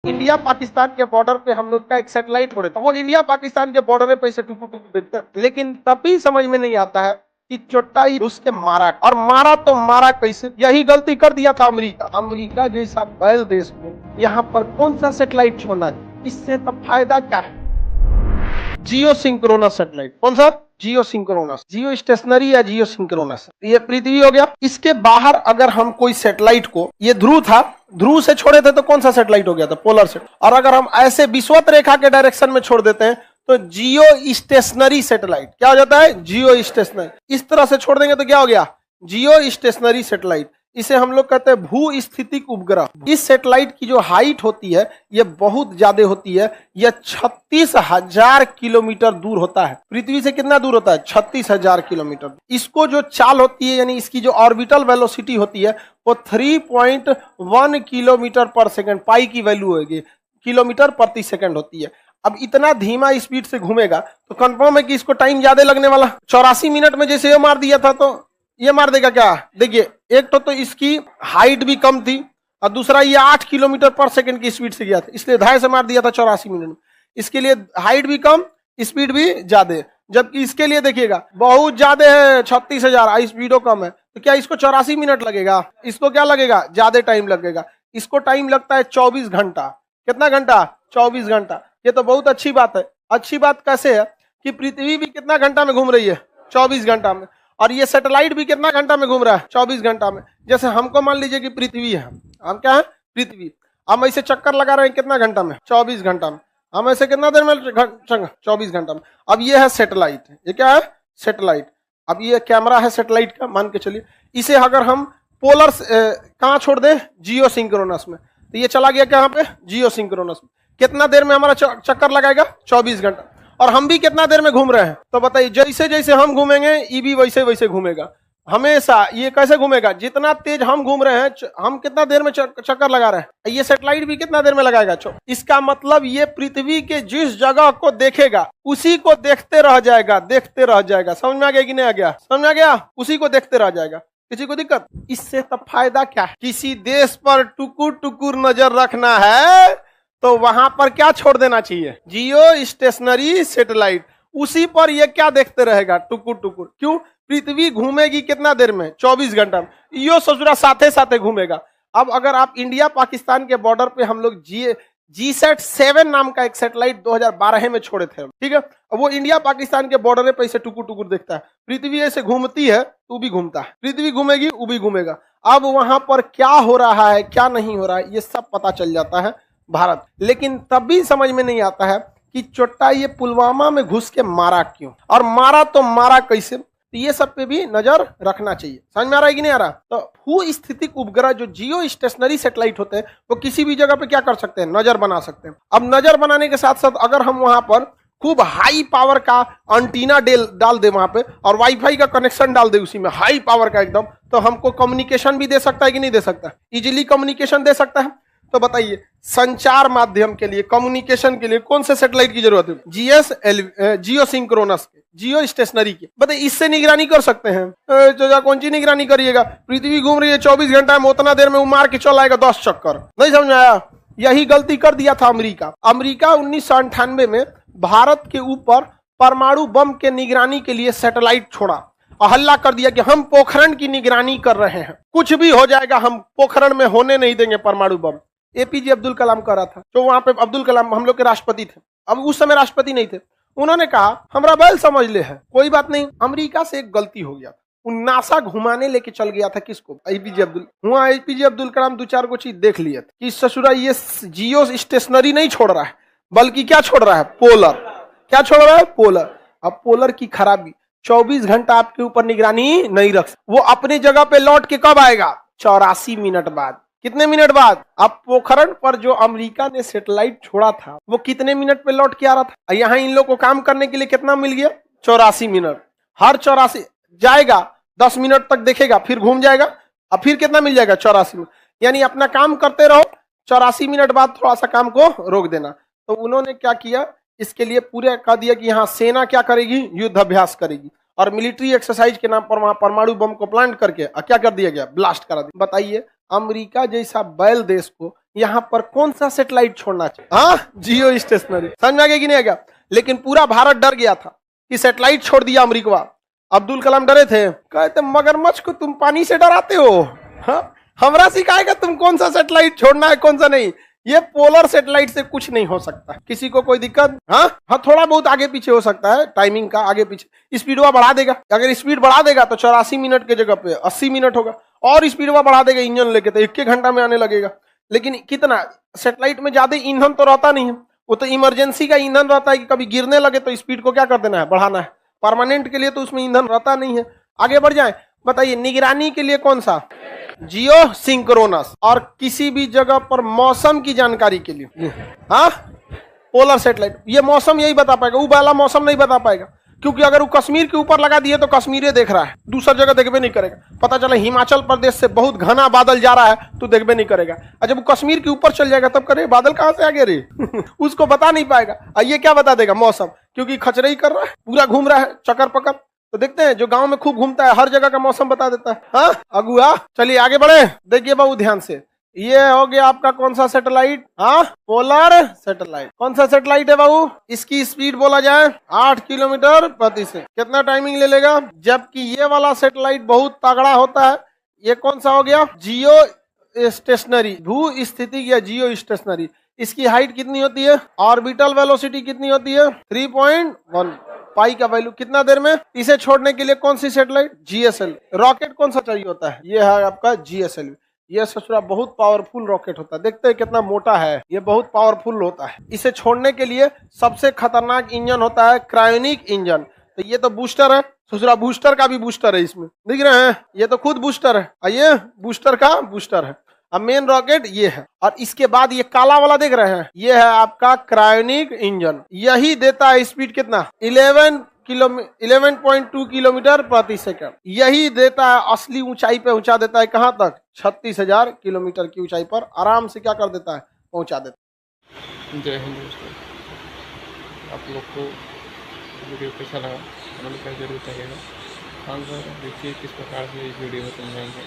India Pakistan के border पे हम लोग का एक सैटेलाइट हो रहा था। वो इंडिया पाकिस्तान के बॉर्डर पे से टुकु टुकु देखता है। लेकिन तभी समझ में नहीं आता है कि चोटाई रूस के मारा, और मारा तो मारा कैसे। यही गलती कर दिया था अमेरिका। अमेरिका जैसा बैल देश में यहाँ पर कौन सा सैटेलाइट छोड़ना है, इससे तो फायदा क्या है। जियो सिंक्रोनस सैटेलाइट, कौन सा? जियो सिंक्रोनस, जियो स्टेशनरी या जियो सिंक्रोनस। ये पृथ्वी हो गया। इसके बाहर अगर हम कोई सैटेलाइट को, ये ध्रुव था, ध्रुव से छोड़े थे तो कौन सा सैटेलाइट हो गया था? Polar set. और अगर हम ऐसे विषुवत रेखा के डायरेक्शन में छोड़ देते हैं तो जियो स्टेशनरी सैटेलाइट क्या हो जाता है? जियो स्टेशनरी। इस तरह से छोड़ देंगे तो क्या हो गया? जियो स्टेशनरी सैटेलाइट। इसे हम लोग कहते हैं भू स्थितिक उपग्रह। इस सैटेलाइट की जो हाइट होती है ये बहुत ज्यादा होती है। यह 36,000 किलोमीटर दूर होता है। पृथ्वी से कितना दूर होता है? 36,000 किलोमीटर। इसको जो चाल होती है, यानी इसकी जो ऑर्बिटल वेलोसिटी होती है, वो 3.1 किलोमीटर पर सेकंड, पाई की वैल्यू होगी, किलोमीटर प्रति सेकंड होती है। अब इतना धीमा स्पीड से घूमेगा तो कंफर्म है कि इसको टाइम ज्यादा लगने वाला। 84 मिनट में जैसे ये मार दिया था तो ये मार देगा क्या? देखिए, एक तो इसकी हाइट भी कम थी और दूसरा ये 8 किलोमीटर पर सेकंड की स्पीड से गया था, इसलिए 2.5 से मार दिया था 84 मिनट में। इसके लिए हाइट भी कम, स्पीड भी ज्यादा है। जबकि इसके लिए देखिएगा बहुत ज्यादा है, 36,000, स्पीडो कम है। तो क्या इसको 84 मिनट लगेगा? इसको क्या लगेगा? ज्यादा टाइम लगेगा। इसको टाइम लगता है 24 घंटा। कितना घंटा? 24 घंटा। ये तो बहुत अच्छी बात है। अच्छी बात कैसे है कि पृथ्वी भी कितना घंटा में घूम रही है? 24 घंटा में। और ये सैटेलाइट भी कितना घंटा में घूम रहा है? 24 घंटा में। जैसे हमको मान लीजिए कि पृथ्वी है, हम क्या है? पृथ्वी। हम ऐसे चक्कर लगा रहे हैं कितना घंटा में? 24 घंटा में। हम ऐसे कितना देर में? 24 घंटा में। अब ये है सैटेलाइट। ये क्या है? सैटेलाइट। अब ये कैमरा है सैटेलाइट का, मान के चलिए। इसे अगर हम पोलर कहाँ छोड़ दें? जियो सिंक्रोनस में, तो ये चला गया कहाँ पे? जियो सिंक्रोनस में। कितना देर में हमारा चक्कर लगाएगा? 24 घंटा। और हम भी कितना देर में घूम रहे हैं? तो बताइए, जैसे जैसे हम घूमेंगे ये भी वैसे वैसे घूमेगा। हमेशा ये कैसे घूमेगा? जितना तेज हम घूम रहे हैं, हम कितना देर में चक्कर लगा रहे हैं, ये सैटेलाइट भी कितना देर में लगाएगा? इसका मतलब ये पृथ्वी के जिस जगह को देखेगा उसी को देखते रह जाएगा, देखते रह जाएगा। समझ में आ गया कि नहीं आ गया? समझ में आ गया? उसी को देखते रह जाएगा। किसी को दिक्कत? इससे तब फायदा क्या है? किसी देश पर टुकुर टुकुर नजर रखना है तो वहां पर क्या छोड़ देना चाहिए? जियो स्टेशनरी सैटेलाइट। उसी पर ये क्या देखते रहेगा? टुकुर टुकुर। क्यों? पृथ्वी घूमेगी कितना देर में? 24 घंटा में। यो ससुरा साथे साथे घूमेगा। अब अगर आप इंडिया पाकिस्तान के बॉर्डर पे हम लोग GSAT-7 नाम का एक सैटेलाइट 2012 में छोड़े थे, ठीक है। वो इंडिया पाकिस्तान के बॉर्डर पे ऐसे टुकुर टुकुर देखता है। पृथ्वी ऐसे घूमती है तो भी घूमता है, पृथ्वी घूमेगी वो भी घूमेगा। अब वहां पर क्या हो रहा है क्या नहीं हो रहा है ये सब पता चल जाता है भारत। लेकिन तब भी समझ में नहीं आता है कि चोट्टा ये पुलवामा में घुस के मारा क्यों, और मारा तो मारा कैसे। तो ये सब पे भी नजर रखना चाहिए। समझ में आ रहा है कि नहीं आ रहा? तो भू स्थितिक उपग्रह जो जियो स्टेशनरी सैटेलाइट होते हैं वो किसी भी जगह पे क्या कर सकते हैं? नजर बना सकते हैं। अब नजर बनाने के साथ साथ अगर हम वहां पर खूब हाई पावर का एंटीना डाल दे वहां पे, और वाईफाई का कनेक्शन डाल दे उसी में, हाई पावर का एकदम, तो हमको कम्युनिकेशन भी दे सकता है कि नहीं दे सकता? इजिली कम्युनिकेशन दे सकता है। तो बताइए, संचार माध्यम के लिए, कम्युनिकेशन के लिए कौन से सैटेलाइट की जरूरत है? जियो सिंक्रोनस के, जियो स्टेशनरी के। बताइए, इससे निगरानी कर सकते हैं। कौन सी निगरानी करिएगा? पृथ्वी घूम रही है 24 घंटा में, उतना देर में वो मार के चल आएगा 10 चक्कर। नहीं समझ आया? यही गलती कर दिया था अमेरिका। अमेरिका 1998 में भारत के ऊपर परमाणु बम के निगरानी के लिए सैटेलाइट छोड़ा और हल्ला कर दिया कि हम पोखरण की निगरानी कर रहे हैं, कुछ भी हो जाएगा, हम पोखरण में होने नहीं देंगे परमाणु बम। APJ अब्दुल कलाम कर रहा था, तो वहां पे अब्दुल कलाम हम लोग के राष्ट्रपति थे। अब उस समय राष्ट्रपति नहीं थे। उन्होंने कहा हमरा बैल समझ ले है, कोई बात नहीं। अमेरिका से एक गलती हो गया था, नासा घुमाने लेके चल गया था किसको? APJ अब्दुल कलाम 2-4 को चीज देख लिया था कि ससुरा ये जियो स्टेशनरी नहीं छोड़ रहा है, बल्कि क्या छोड़ रहा है? पोलर। क्या छोड़ रहा है? पोलर। अब पोलर की खराबी, 24 घंटा आपके ऊपर निगरानी नहीं रख, वो अपनी जगह पे लौट के कब आएगा? 84 मिनट बाद। कितने मिनट बाद? अब पोखरण पर जो अमेरिका ने सैटेलाइट छोड़ा था वो कितने मिनट पे लौट के आ रहा था? यहाँ इन लोग को काम करने के लिए कितना मिल गया? 84 मिनट। हर 84 जाएगा, 10 मिनट तक देखेगा, फिर घूम जाएगा, अब फिर कितना मिल जाएगा? 84 मिनट। यानी अपना काम करते रहो, 84 मिनट बाद थोड़ा सा काम को रोक देना। तो उन्होंने क्या किया, इसके लिए पूरे कह दिया कि यहाँ सेना क्या करेगी? युद्ध अभ्यास करेगी, और मिलिट्री एक्सरसाइज के नाम पर वहां परमाणु बम को प्लांट करके क्या कर दिया गया? ब्लास्ट करा दिया। बताइए, अमेरिका जैसा बैल देश को यहाँ पर कौन सा सैटेलाइट छोड़ना चाहिए? हाँ, जियो स्टेशनरी। समझ में आ गया कि नहीं आ गया? लेकिन पूरा भारत डर गया था कि सैटेलाइट छोड़ दिया अमेरिका। अब्दुल कलाम डरे थे, कहते मगरमच्छ को तुम पानी से डराते हो, हाँ? हमरा सिखाएगा तुम कौन सा सैटेलाइट छोड़ना है कौन सा नहीं। ये पोलर सैटेलाइट से कुछ नहीं हो सकता। किसी को कोई दिक्कत? हाँ, थोड़ा बहुत आगे पीछे हो सकता है, टाइमिंग का आगे पीछे। स्पीड बढ़ा देगा, अगर स्पीड बढ़ा देगा तो 84 मिनट के जगह पे 80 मिनट होगा, और स्पीड बढ़ा देगा इंजन लेके तो 1 घंटा में आने लगेगा। लेकिन कितना सैटेलाइट में ज्यादा ईंधन तो रहता नहीं है, वो तो इमरजेंसी का ईंधन रहता है कि कभी गिरने लगे तो स्पीड को क्या कर देना है, बढ़ाना है। परमानेंट के लिए तो उसमें ईंधन रहता नहीं है। आगे बढ़ जाए, बताइए निगरानी के लिए कौन सा? जियो सिंक्रोनस। और किसी भी जगह पर मौसम की जानकारी के लिए हाँ पोलर सैटेलाइट। ये मौसम यही बता पाएगा, वो वाला मौसम नहीं बता पाएगा, क्योंकि अगर वो कश्मीर के ऊपर लगा दिए तो कश्मीर देख रहा है, दूसरा जगह देखबे नहीं करेगा। पता चला हिमाचल प्रदेश से बहुत घना बादल जा रहा है तो देखबे नहीं करेगा। और जब वो कश्मीर के ऊपर चल जाएगा तब करे बादल कहाँ से आ गए रे उसको बता नहीं पाएगा। और ये क्या बता देगा? मौसम, क्योंकि खचरई कर रहा है, पूरा घूम रहा है चक्कर पकड़। तो देखते हैं जो गांव में खूब घूमता है हर जगह का मौसम बता देता है। हाँ अगुआ, चलिए आगे बढ़े। देखिए बाबू ध्यान से, ये हो गया आपका कौन सा सैटेलाइट? हाँ पोलर सैटेलाइट। कौन सा सैटेलाइट है बाबू? इसकी स्पीड बोला जाए 8 किलोमीटर प्रति सेकंड। कितना टाइमिंग ले लेगा? जबकि ये वाला सैटेलाइट बहुत तगड़ा होता है। ये कौन सा हो गया? जियो स्टेशनरी, भू स्थिति या जियो स्टेशनरी। इसकी हाइट कितनी होती है? ऑर्बिटल वेलोसिटी कितनी होती है? 3.1। पाई का वैल्यू कितना देर में? इसे छोड़ने के लिए कौन सी सैटेलाइट? जीएसएल। रॉकेट कौन सा चाहिए होता है? ये है आपका जीएसएल। ये ससुरा बहुत पावरफुल रॉकेट होता है, देखते हैं कितना मोटा है, ये बहुत पावरफुल होता है। इसे छोड़ने के लिए सबसे खतरनाक इंजन होता है क्रायोनिक इंजन। तो ये तो बूस्टर है, ससुरा बूस्टर का भी बूस्टर है, इसमें दिख रहे हैं, ये तो खुद बूस्टर है, ये बूस्टर का बूस्टर है। अब मेन रॉकेट ये है, और इसके बाद ये काला वाला देख रहे हैं, ये है आपका क्रायोनिक इंजन। यही देता है स्पीड कितना? 11.2 किलोमीटर प्रति सेकंड। यही देता है असली ऊंचाई पे पहुंचा देता है। कहां तक? 36,000 किलोमीटर की ऊंचाई पर आराम से क्या कर देता है? पहुंचा देता है। जय हिंद दोस्तों, आप लोग को वीडियो कैसा लगा कमेंट कर जरूर करिएगा। हाँ सर, देखिए किस प्रकार से इस वीडियो को समझाएंगे।